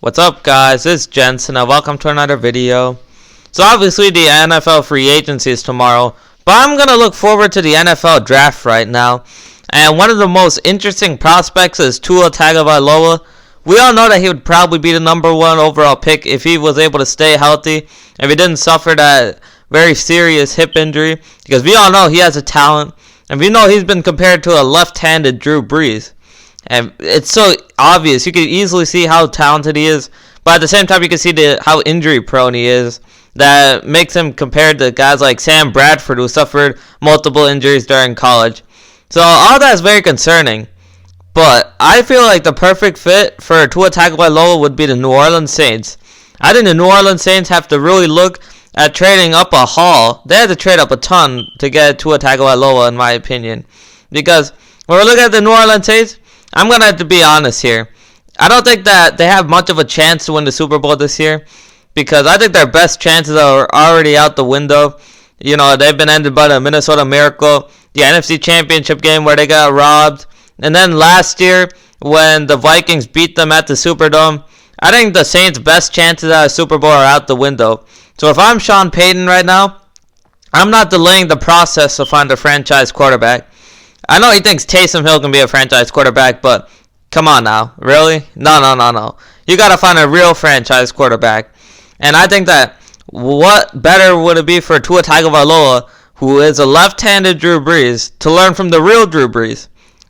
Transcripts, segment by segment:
What's up, guys? It's Jensen and welcome to another video. So obviously the NFL free agency is tomorrow, but I'm going to look forward to the NFL draft right now. And one of the most interesting prospects is Tua Tagovailoa. We all know that he would probably be the #1 overall pick if he was able to stay healthy, if he didn't suffer that very serious hip injury, because we all know he has a talent, and we know he's been compared to a left-handed Drew Brees. And it's so obvious. You can easily see how talented he is, but at the same time, you can see how injury-prone he is. That makes him compared to guys like Sam Bradford, who suffered multiple injuries during college. So all that is very concerning. But I feel like the perfect fit for Tua Tagovailoa would be the New Orleans Saints. I think the New Orleans Saints have to really look at trading up a haul. They have to trade up a ton to get Tua Tagovailoa, in my opinion. Because when we look at the New Orleans Saints, I'm going to have to be honest here. I don't think that they have much of a chance to win the Super Bowl this year, because I think their best chances are already out the window. You know, they've been ended by the Minnesota Miracle, the NFC Championship game where they got robbed, and then last year when the Vikings beat them at the Superdome. I think the Saints' best chances at a Super Bowl are out the window. So if I'm Sean Payton right now, I'm not delaying the process to find a franchise quarterback. I know he thinks Taysom Hill can be a franchise quarterback, but come on now. Really? No. You got to find a real franchise quarterback. And I think that what better would it be for Tua Tagovailoa, who is a left-handed Drew Brees, to learn from the real Drew Brees?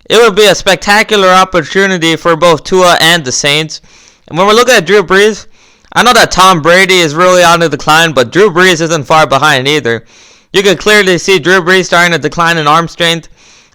It would be a spectacular opportunity for both Tua and the Saints. And when we're looking at Drew Brees, I know that Tom Brady is really on the decline, but Drew Brees isn't far behind either. You can clearly see Drew Brees starting to decline in arm strength.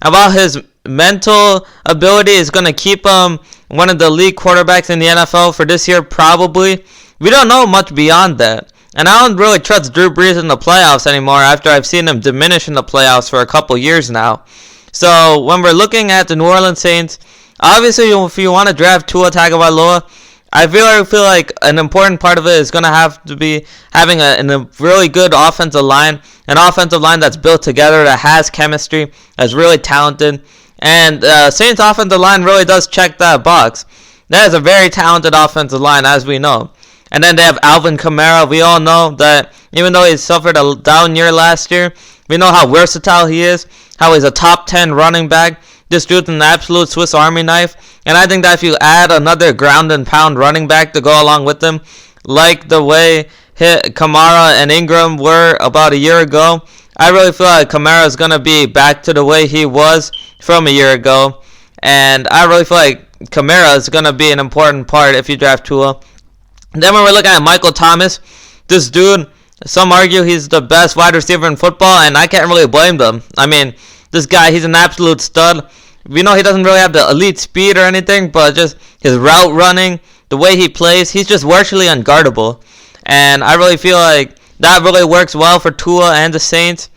About his mental ability is going to keep him one of the lead quarterbacks in the NFL for this year, probably. We don't know much beyond that. And I don't really trust Drew Brees in the playoffs anymore after I've seen him diminish in the playoffs for a couple years now. So when we're looking at the New Orleans Saints, obviously if you want to draft Tua Tagovailoa, I feel like an important part of it is going to have to be having a really good offensive line, an offensive line that's built together, that has chemistry, that's really talented. And Saints' offensive line really does check that box. That is a very talented offensive line, as we know. And then they have Alvin Kamara. We all know that even though he suffered a down year last year, we know how versatile he is, how he's a top 10 running back. This dude's an absolute Swiss Army knife. And I think that if you add another ground and pound running back to go along with him, like the way Kamara and Ingram were about a year ago, I really feel like Kamara is going to be back to the way he was from a year ago. And I really feel like Kamara is going to be an important part if you draft Tua. And then when we're looking at Michael Thomas, this dude, some argue he's the best wide receiver in football, and I can't really blame them. I mean, this guy, he's an absolute stud. We know he doesn't really have the elite speed or anything, but just his route running, the way he plays, he's just virtually unguardable. And I really feel like that really works well for Tua and the Saints.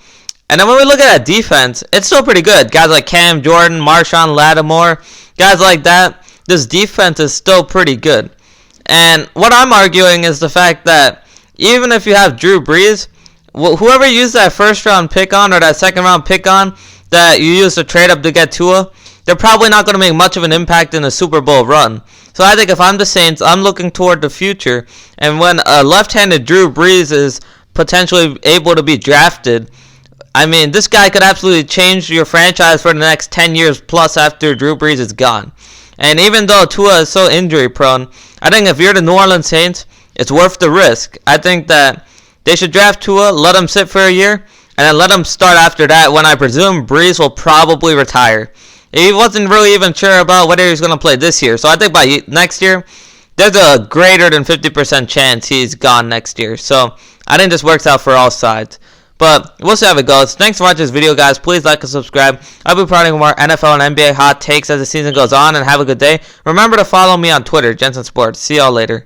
And then when we look at that defense, it's still pretty good. Guys like Cam Jordan, Marshawn Lattimore, guys like that, this defense is still pretty good. And what I'm arguing is the fact that even if you have Drew Brees, whoever you use that first-round pick on or that second-round pick on that you use to trade up to get Tua, they're probably not going to make much of an impact in a Super Bowl run. So I think if I'm the Saints, I'm looking toward the future. And when a left-handed Drew Brees is potentially able to be drafted, I mean, this guy could absolutely change your franchise for the next 10 years plus after Drew Brees is gone. And even though Tua is so injury-prone, I think if you're the New Orleans Saints, it's worth the risk. I think that they should draft Tua, let him sit for a year, and then let him start after that, when I presume Brees will probably retire. He wasn't really even sure about whether he was going to play this year. So I think by next year, there's a greater than 50% chance he's gone next year. So I think this works out for all sides. But we'll see how it goes. Thanks for watching this video, guys. Please like and subscribe. I'll be providing more NFL and NBA hot takes as the season goes on. And have a good day. Remember to follow me on Twitter, Jensen Sports. See y'all later.